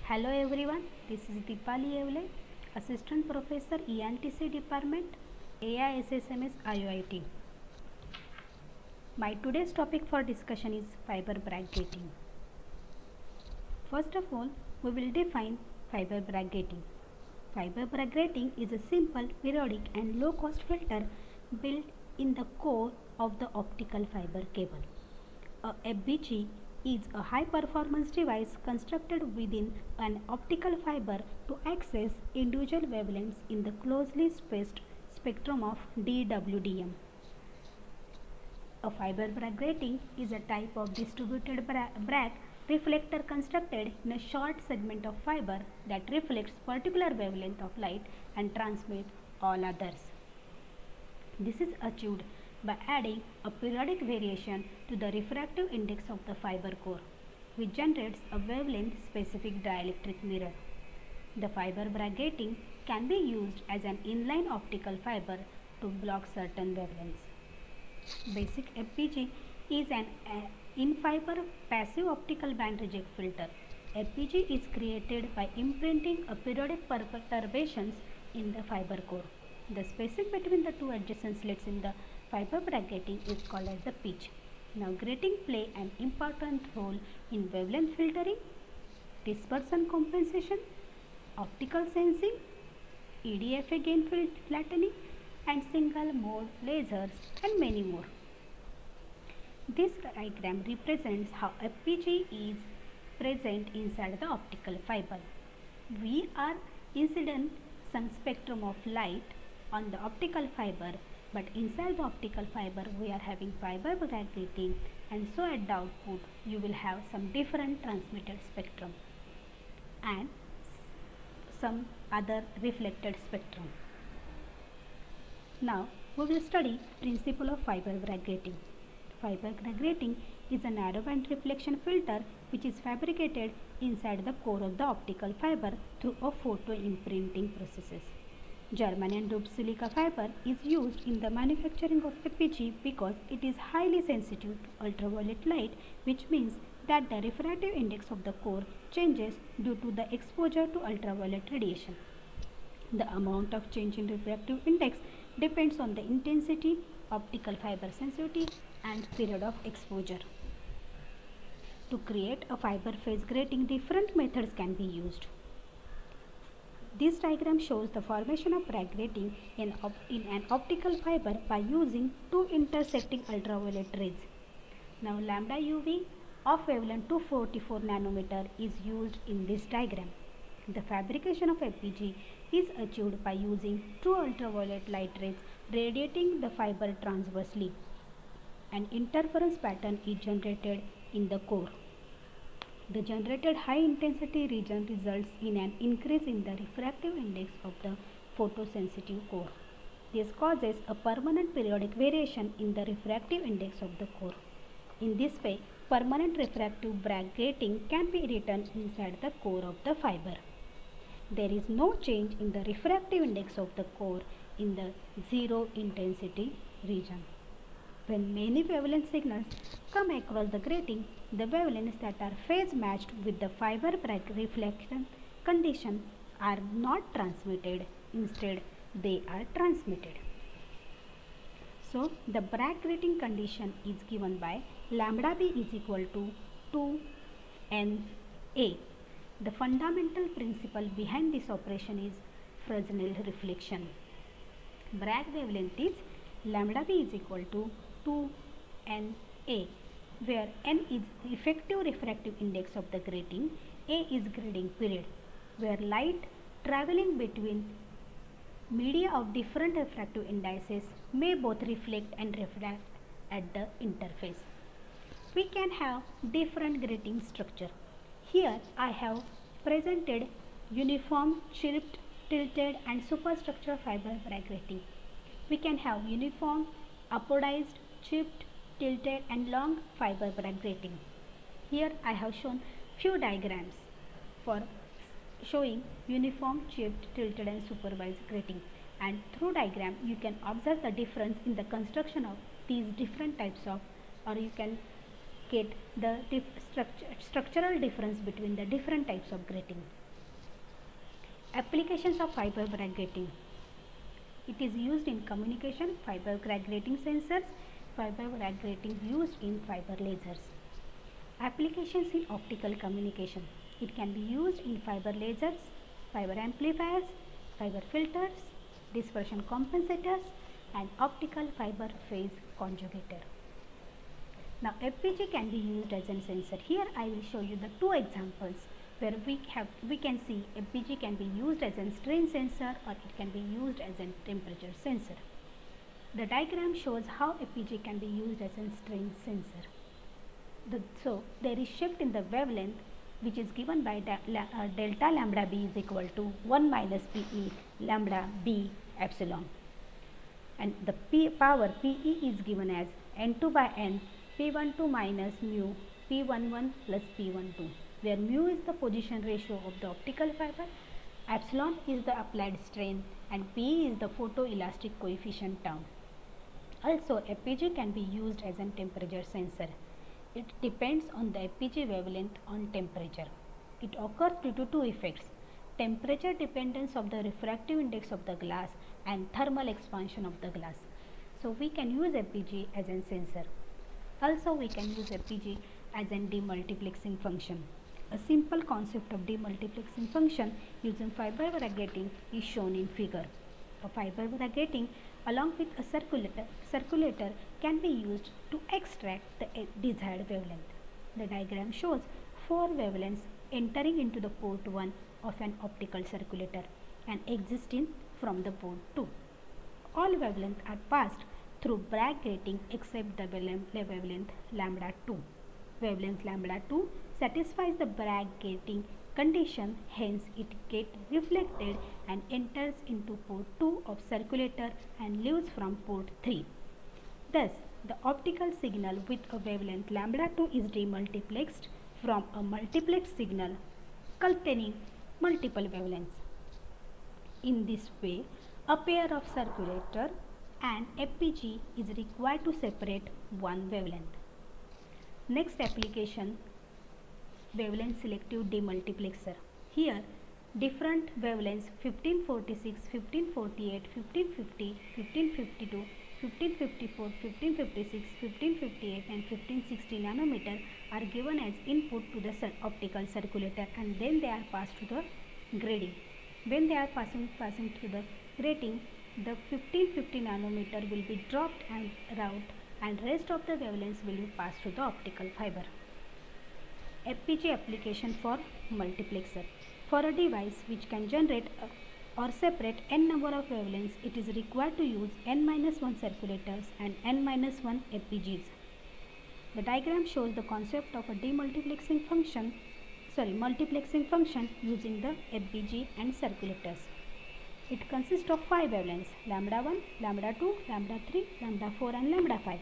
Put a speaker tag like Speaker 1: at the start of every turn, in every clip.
Speaker 1: Hello everyone, this is Deepali Evle, Assistant Professor ENTC Department, AISSMS IOIT. My today's topic for discussion is fiber bracketing. First of all, we will define fiber bracketing. Fiber bracketing is a simple, periodic and low-cost filter built in the core of the optical fiber cable. A FBG is a high-performance device constructed within an optical fiber to access individual wavelengths in the closely spaced spectrum of DWDM. A fiber bracketing is a type of distributed brack reflector constructed in a short segment of fiber that reflects particular wavelength of light and transmits all others. This is achieved by adding a periodic variation to the refractive index of the fiber core, which generates a wavelength specific dielectric mirror. The fiber bracketing can be used as an inline optical fiber to block certain wavelengths. Basic FPG is an in-fiber passive optical band reject filter. FPG is created by imprinting a periodic perturbations in the fiber core. The spacing between the two adjacent slits in the fiber bracketing is called as the pitch. Now grating play an important role in wavelength filtering, dispersion compensation, optical sensing, EDFA gain flattening and single mode lasers and many more. This diagram represents how FPG is present inside the optical fiber. We are incident sun spectrum of light on the optical fiber, but inside the optical fiber we are having fiber bracketing, and so at the output you will have some different transmitted spectrum and some other reflected spectrum. Now we will study principle of fiber bracketing. Fiber bracketing is a narrowband reflection filter which is fabricated inside the core of the optical fiber through a photo imprinting processes. Germanium doped silica fiber is used in the manufacturing of FPG because it is highly sensitive to ultraviolet light, which means that the refractive index of the core changes due to the exposure to ultraviolet radiation. The amount of change in refractive index depends on the intensity, optical fiber sensitivity and period of exposure. To create a fiber phase grating, different methods can be used. This diagram shows the formation of bracketing in an optical fiber by using two intersecting ultraviolet rays. Now lambda UV of wavelength 244 nanometer is used in this diagram. The fabrication of FPG is achieved by using two ultraviolet light rays radiating the fiber transversely. An interference pattern is generated in the core. The generated high intensity region results in an increase in the refractive index of the photosensitive core. This causes a permanent periodic variation in the refractive index of the core. In this way, permanent refractive bracketing can be written inside the core of the fiber. There is no change in the refractive index of the core in the zero intensity region. When many wavelength signals come across the grating, the wavelengths that are phase matched with the fiber reflection condition are not transmitted. Instead, they are transmitted. So, the bracketing condition is given by lambda b is equal to 2NA. The fundamental principle behind this operation is Fresnel reflection. Bragg wavelength is lambda b is equal to 2NA, where N is effective refractive index of the grating, A is grading period, where light traveling between media of different refractive indices may both reflect and refract at the interface. We can have different grating structure. Here I have presented uniform, chipped, tilted and superstructure fiber bracketing. We can have uniform, apodized, chipped, tilted and long fiber bracketing. Here I have shown few diagrams for showing uniform, chipped, tilted and supervised grating, and through diagram you can observe the difference in the construction of these different types of, or you can indicate the structural difference between the different types of grating. Applications of fiber crack grating. It is used in communication, fiber crack grating sensors, fiber crack grating used in fiber lasers. Applications in optical communication. It can be used in fiber lasers, fiber amplifiers, fiber filters, dispersion compensators, and optical fiber phase conjugator. Now FPG can be used as a sensor. Here I will show you the two examples where we can see FPG can be used as a strain sensor or it can be used as a temperature sensor. The diagram shows how FPG can be used as a strain sensor. So there is shift in the wavelength which is given by delta lambda b is equal to 1 minus PE lambda b epsilon, and the power PE is given as N2 by N P12 minus mu P11 plus P12, where mu is the position ratio of the optical fiber, epsilon is the applied strain, and P is the photoelastic coefficient term. Also, FPG can be used as a temperature sensor. It depends on the FPG wavelength on temperature. It occurs due to two effects: temperature dependence of the refractive index of the glass and thermal expansion of the glass. So we can use FPG as a sensor. Also we can use FPG as a demultiplexing function. A simple concept of demultiplexing function using fiber crack grating is shown in figure. A fiber crack grating along with a circulator can be used to extract the desired wavelength. The diagram shows 4 wavelengths entering into the port 1 of an optical circulator and existing from the port 2. All wavelengths are passed through Bragg grating except the wavelength lambda 2. Wavelength lambda 2 satisfies the Bragg grating condition, hence it gets reflected and enters into port 2 of circulator and leaves from port 3. Thus, the optical signal with a wavelength lambda 2 is demultiplexed from a multiplex signal containing multiple wavelengths. In this way, a pair of circulator and FPG is required to separate one wavelength. Next application, wavelength selective demultiplexer. Here different wavelengths 1546, 1548, 1550, 1552, 1554, 1556, 1558 and 1560 nanometer are given as input to the optical circulator, and then they are passed to the grating. When they are passing through the grating, the 1550 nanometer will be dropped and route, and rest of the wavelengths will be passed to the optical fiber. FPG application for multiplexer. For a device which can generate or separate n number of wavelengths, it is required to use n-1 circulators and n-1 FPGs. The diagram shows the concept of a multiplexing function using the FPG and circulators. It consists of 5 wavelengths: lambda 1, lambda 2, lambda 3, lambda 4 and lambda 5.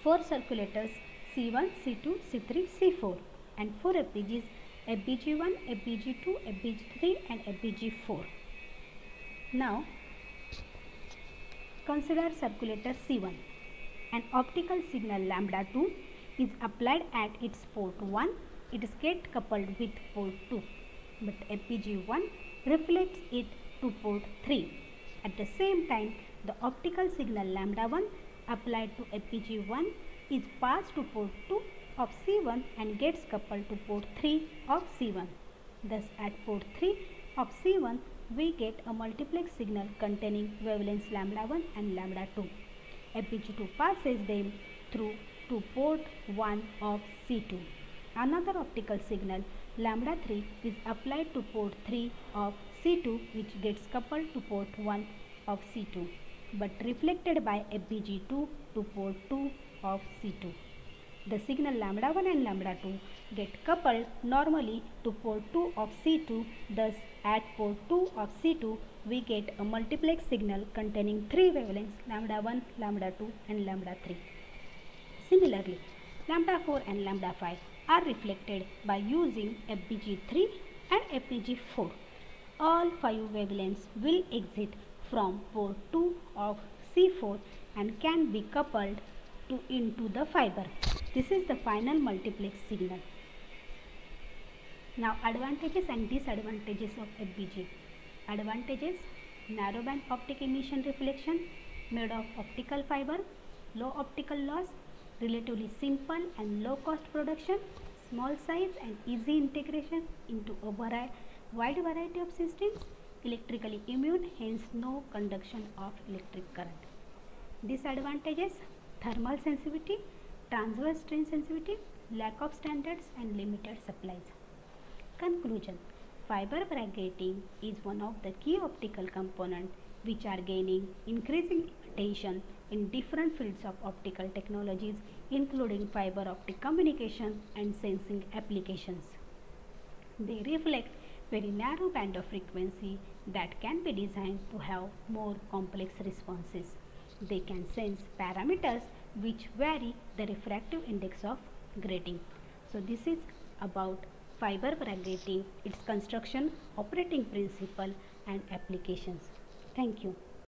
Speaker 1: 4 circulators C1, C2, C3, C4 and 4 FPGs FPG1, FPG2, FPG3 and FPG4. Now consider circulator C1. An optical signal lambda 2 is applied at its port 1. It is get coupled with port 2, but FPG1 reflects it to port 3. At the same time, the optical signal lambda 1 applied to FPG1 is passed to port 2 of C1 and gets coupled to port 3 of C1. Thus at port 3 of C1 we get a multiplex signal containing wavelengths lambda 1 and lambda 2. FPG2 passes them through to port 1 of C2. Another optical signal lambda 3 is applied to port 3 of C2, which gets coupled to port 1 of C2 but reflected by FPG2 to port 2 of C2. The signal lambda 1 and lambda 2 get coupled normally to port 2 of C2. Thus at port 2 of C2 we get a multiplex signal containing 3 wavelengths lambda 1, lambda 2 and lambda 3. Similarly, lambda 4 and lambda 5 are reflected by using FPG3 and FPG4. All 5 wavelengths will exit from port 2 of C4 and can be coupled into the fiber. This is the final multiplex signal. Now advantages and disadvantages of FPGA. Advantages: narrowband optic emission reflection made of optical fiber, low optical loss, relatively simple and low cost production, small size and easy integration into a wide variety of systems, electrically immune, hence no conduction of electric current. Disadvantages: thermal sensitivity, transverse strain sensitivity, lack of standards and limited supplies. Conclusion: fiber bracketing is one of the key optical components which are gaining increasing attention in different fields of optical technologies, including fiber optic communication and sensing applications. They reflect very narrow band of frequency that can be designed to have more complex responses. They can sense parameters which vary the refractive index of grating. So this is about fiber bracketing, its construction, operating principle and applications. Thank you.